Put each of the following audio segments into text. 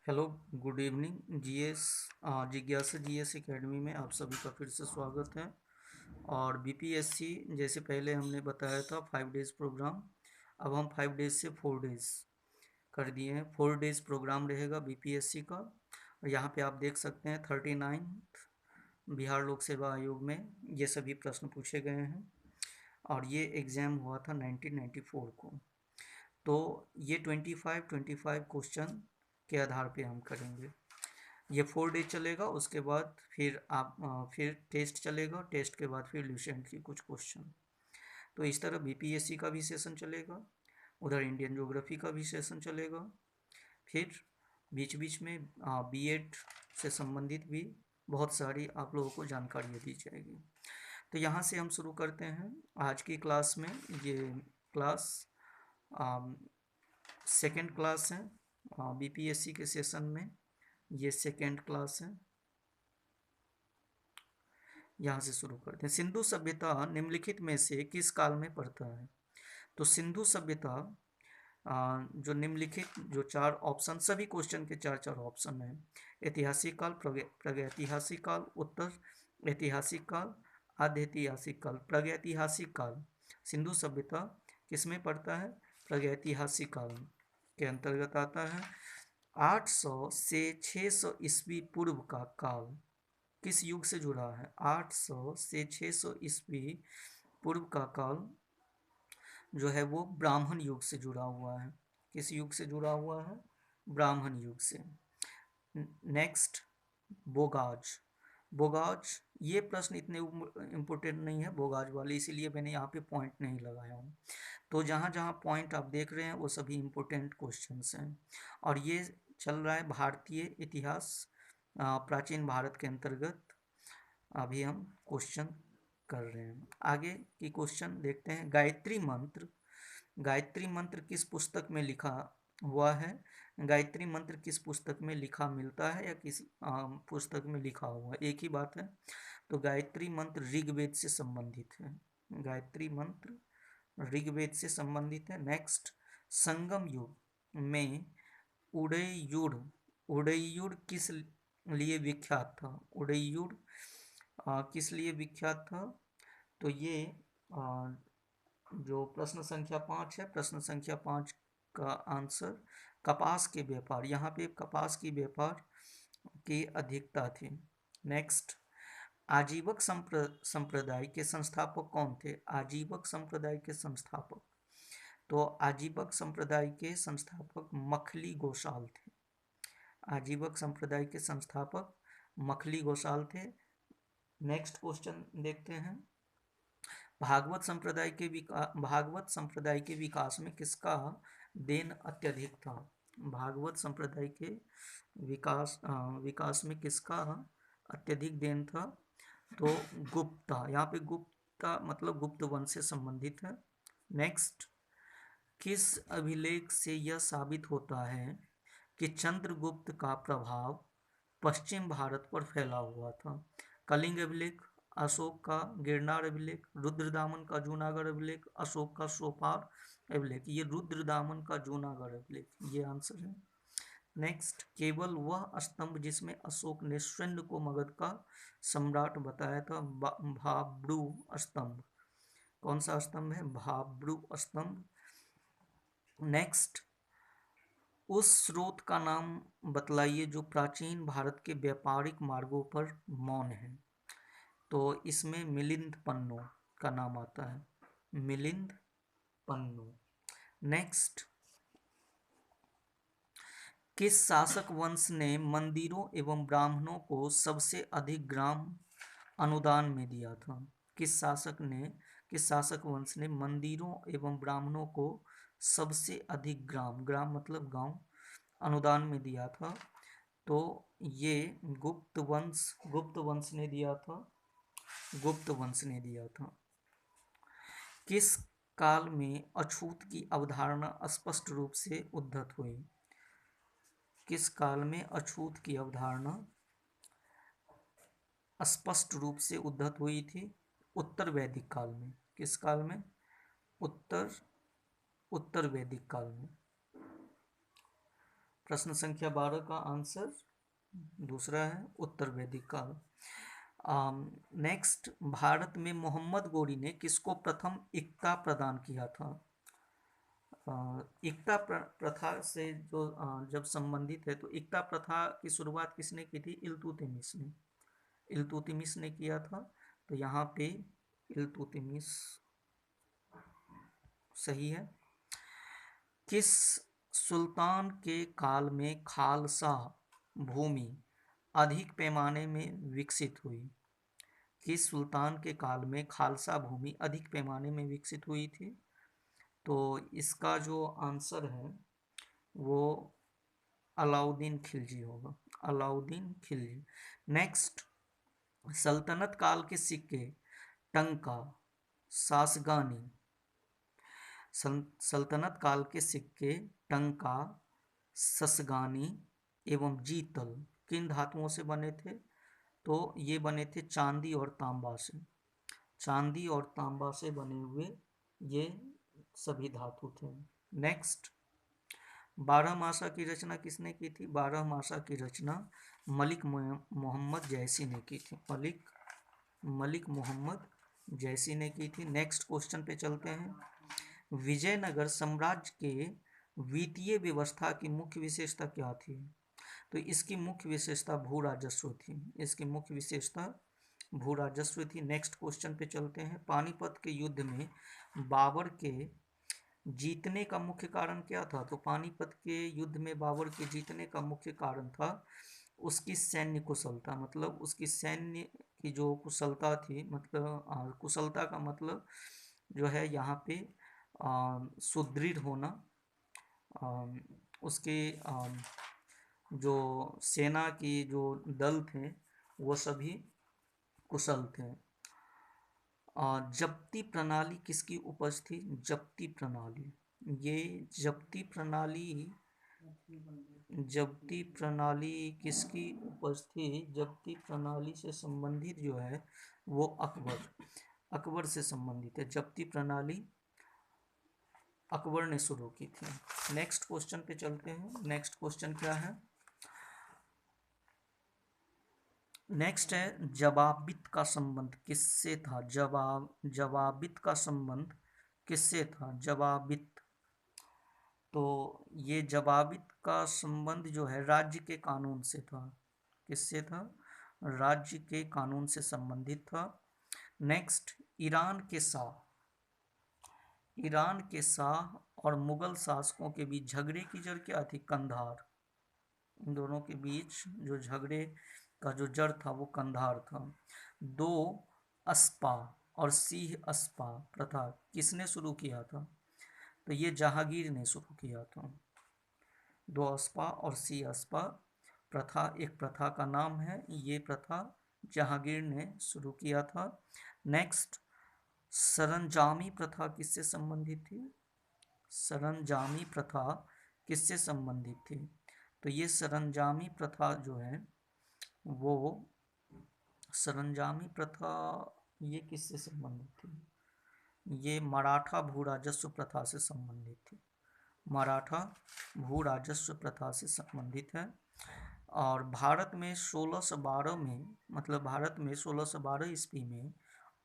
Hello, good evening. GS जिज्ञासा GS academy में आप सभी का फिर से स्वागत है। और बीपीएससी जैसे पहले हमने बताया था 5 डेज़ प्रोग्राम, अब हम 5 डेज़ से 4 डेज़ कर दिए हैं। 4 डेज़ प्रोग्राम रहेगा बीपीएससी का। और यहाँ पे आप देख सकते हैं 39 बिहार लोक सेवा आयोग में ये सभी प्रश्न पूछे गए हैं। और ये एग्ज़ाम हुआ था 1994 को। तो ये 25 क्वेश्चन के आधार पे हम करेंगे। ये 4 डे चलेगा। उसके बाद फिर फिर टेस्ट चलेगा। टेस्ट के बाद फिर ल्यूसेंट की कुछ क्वेश्चन। तो इस तरह बीपीएससी का भी सेशन चलेगा, उधर इंडियन ज्योग्राफी का भी सेशन चलेगा। फिर बीच बीच में बीएड से संबंधित भी बहुत सारी आप लोगों को जानकारियाँ दी जाएगी। तो यहाँ से हम शुरू करते हैं आज की क्लास में। ये क्लास सेकेंड क्लास है बीपीएससी के सेशन में। ये सेकेंड क्लास है। यहाँ से शुरू करते हैं। सिंधु सभ्यता निम्नलिखित में से किस काल में पड़ता है? तो सिंधु सभ्यता जो निम्नलिखित जो चार ऑप्शन, सभी क्वेश्चन के चार चार ऑप्शन हैं। ऐतिहासिक काल, प्रागैतिहासिक काल, उत्तर ऐतिहासिक काल, आद्य ऐतिहासिक काल। प्रागैतिहासिक काल सिंधु सभ्यता किस में पड़ता है? प्रागैतिहासिक काल के अंतर्गत आता है। 800 से 600 ईस्वी पूर्व का काल किस युग से जुड़ा है? 800 से 600 ईस्वी पूर्व का काल जो है वो ब्राह्मण युग से जुड़ा हुआ है। किस युग से जुड़ा हुआ है? ब्राह्मण युग से। नेक्स्ट, बोगाज। बोगाज, ये प्रश्न इतने इम्पोर्टेंट नहीं है बोगाज वाले, इसीलिए मैंने यहाँ पे पॉइंट नहीं लगाया हूँ। तो जहाँ जहाँ पॉइंट आप देख रहे हैं वो सभी इम्पोर्टेंट क्वेश्चंस हैं। और ये चल रहा है भारतीय इतिहास, प्राचीन भारत के अंतर्गत अभी हम क्वेश्चन कर रहे हैं। आगे की क्वेश्चन देखते हैं। गायत्री मंत्र, गायत्री मंत्र किस पुस्तक में लिखा हुआ है? गायत्री मंत्र किस पुस्तक में लिखा मिलता है या किस पुस्तक में लिखा हुआ है? एक ही बात है। तो गायत्री मंत्र ऋग्वेद से संबंधित है। गायत्री मंत्र ऋग्वेद से संबंधित है। नेक्स्ट, संगम युग में उदययुर, उदययुर किस लिए विख्यात था? उदययुर किस लिए विख्यात था? तो ये जो प्रश्न संख्या 5 है, प्रश्न संख्या 5 का आंसर कपास के व्यापार, यहाँ पे कपास की व्यापार की अधिकता थी। नेक्स्ट, आजीवक संप्रदाय के संस्थापक कौन थे? आजीवक संप्रदाय के संस्थापक, तो आजीवक संप्रदाय के संस्थापक मखली गोसाल थे। आजीवक संप्रदाय के संस्थापक मखली गोसाल थे। नेक्स्ट क्वेश्चन देखते हैं। भागवत संप्रदाय के विकास में किसका देन अत्यधिक था? भागवत संप्रदाय के विकास में किसका अत्यधिक देन था? तो गुप्ता, यहाँ पे गुप्ता मतलब गुप्त वंश से संबंधित है। नेक्स्ट, किस अभिलेख से यह साबित होता है कि चंद्रगुप्त का प्रभाव पश्चिम भारत पर फैला हुआ था? कलिंग अभिलेख, अशोक का गिरनार अभिलेख, रुद्रदामन का जूनागढ़ अभिलेख, अशोक का सोपार अभिलेख। ये रुद्रदामन का जूनागढ़ अभिलेख, ये आंसर है। नेक्स्ट, केवल वह स्तंभ जिसमें अशोक ने स्वर्ण को मगध का सम्राट बताया था, भाब्रू स्तंभ। कौन सा स्तंभ है? भाब्रू स्तंभ। नेक्स्ट, उस स्रोत का नाम बतलाइए जो प्राचीन भारत के व्यापारिक मार्गों पर मौन है। तो इसमें मिलिंद पन्नु का नाम आता है, मिलिंद पन्नु। नेक्स्ट, किस शासक वंश ने मंदिरों एवं ब्राह्मणों को सबसे अधिक ग्राम अनुदान में दिया था? किस शासक वंश ने मंदिरों एवं ब्राह्मणों को सबसे अधिक ग्राम, ग्राम मतलब गांव, अनुदान में दिया था? तो ये गुप्त वंश ने दिया था। गुप्त वंश ने दिया था। किस काल में अछूत की अवधारणा स्पष्ट रूप से उद्धत हुई? किस काल में अछूत की अवधारणा स्पष्ट रूप से उद्धत हुई थी? उत्तर वैदिक काल में। किस काल में? उत्तर वैदिक काल में। प्रश्न संख्या 12 का आंसर दूसरा है, उत्तर वैदिक काल। नेक्स्ट, भारत में मोहम्मद गोरी ने किसको प्रथम इक्ता प्रदान किया था? इक्ता प्रथा से जो जब संबंधित है, तो इक्ता प्रथा की शुरुआत किसने की थी? इल्तुतमिश ने। इल्तुतमिश ने किया था, तो यहाँ पे इल्तुतमिश सही है। किस सुल्तान के काल में खालसा भूमि अधिक पैमाने में विकसित हुई? किस सुल्तान के काल में खालसा भूमि अधिक पैमाने में विकसित हुई थी? तो इसका जो आंसर है वो अलाउद्दीन खिलजी होगा, अलाउद्दीन खिलजी। नेक्स्ट, सल्तनत काल के सिक्के टंका, सासगानी, सल्तनत काल के सिक्के टंका, ससगानी एवं जीतल किन धातुओं से बने थे? तो ये बने थे चांदी और तांबा से। चांदी और तांबा से बने हुए ये सभी धातु थे। नेक्स्ट, 12मासा की रचना किसने की थी? 12मासा की रचना मलिक मोहम्मद जैसी ने की थी। मलिक मोहम्मद जैसी ने की थी। नेक्स्ट क्वेश्चन पे चलते हैं। विजयनगर साम्राज्य के वित्तीय व्यवस्था की मुख्य विशेषता क्या थी? तो इसकी मुख्य विशेषता भू राजस्व थी। इसकी मुख्य विशेषता भू राजस्व थी। नेक्स्ट क्वेश्चन पे चलते हैं। पानीपत के युद्ध में बाबर के जीतने का मुख्य कारण क्या था? तो पानीपत के युद्ध में बाबर के जीतने का मुख्य कारण था उसकी सैन्य कुशलता। मतलब उसकी सैन्य की जो कुशलता थी, मतलब कुशलता का मतलब जो है यहाँ पे सुदृढ़ होना, उसके जो सेना की जो दल थे वो सभी कुशल थे। जब्ती प्रणाली किसकी उपज थी? जब्ती प्रणाली, ये जब्ती प्रणाली किसकी उपज थी? जब्ती प्रणाली से संबंधित जो है वो अकबर से संबंधित है। जब्ती प्रणाली अकबर ने शुरू की थी। नेक्स्ट क्वेश्चन पे चलते हैं। नेक्स्ट क्वेश्चन क्या है? नेक्स्ट है, जवाबित का संबंध किससे था? जवाबित का संबंध किससे था? जवाबित, तो ये जवाबित का संबंध जो है राज्य के कानून से था। किससे था? राज्य के कानून से संबंधित था। नेक्स्ट, ईरान के शाह और मुगल शासकों के बीच झगड़े की जड़ क्या थी? कंधार। इन दोनों के बीच जो झगड़े का जो जड़ था वो कंधार था। 2 अस्पा और सीह अस्पा प्रथा किसने शुरू किया था? तो ये जहांगीर ने शुरू किया था। 2 अस्पा और सीह अस्पा प्रथा एक प्रथा का नाम है। ये प्रथा जहांगीर ने शुरू किया था। नेक्स्ट, सरंजामी प्रथा किससे संबंधित थी? सरंजामी प्रथा किससे संबंधित थी? तो ये सरंजामी प्रथा जो है वो सरंजामी प्रथा ये किससे संबंधित थी? ये मराठा भू राजस्व प्रथा से संबंधित थी। मराठा भू राजस्व प्रथा से संबंधित है। और भारत में 1612 में, मतलब भारत में 1612 ईस्वी में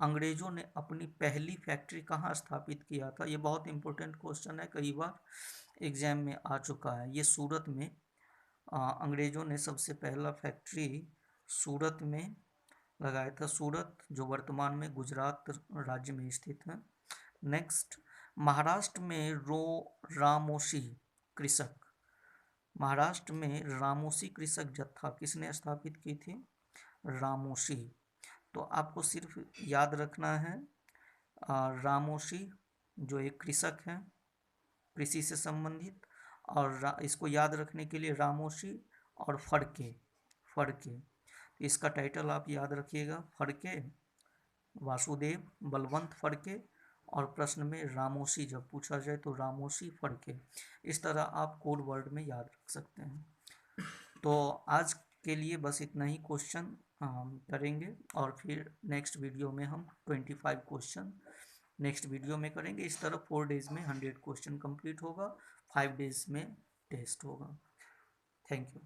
अंग्रेजों ने अपनी पहली फैक्ट्री कहाँ स्थापित किया था? ये बहुत इंपॉर्टेंट क्वेश्चन है, कई बार एग्जाम में आ चुका है। ये सूरत में अंग्रेजों ने सबसे पहला फैक्ट्री सूरत में लगाया था। सूरत जो वर्तमान में गुजरात राज्य में स्थित है। नेक्स्ट, महाराष्ट्र में रामोशी कृषक जत्था किसने स्थापित की थी? रामोशी। तो आपको सिर्फ याद रखना है रामोशी जो एक कृषक है, कृषि से संबंधित, और इसको याद रखने के लिए रामोशी और फड़के। इसका टाइटल आप याद रखिएगा, फड़के, वासुदेव बलवंत फड़के, और प्रश्न में रामोशी जब पूछा जाए तो रामोशी फड़के। इस तरह आप कोड वर्ड में याद रख सकते हैं। तो आज के लिए बस इतना ही क्वेश्चन हम करेंगे, और फिर नेक्स्ट वीडियो में हम 25 क्वेश्चन नेक्स्ट वीडियो में करेंगे। इस तरह 4 डेज में 100 क्वेश्चन कंप्लीट होगा, 5 डेज में टेस्ट होगा। Thank you.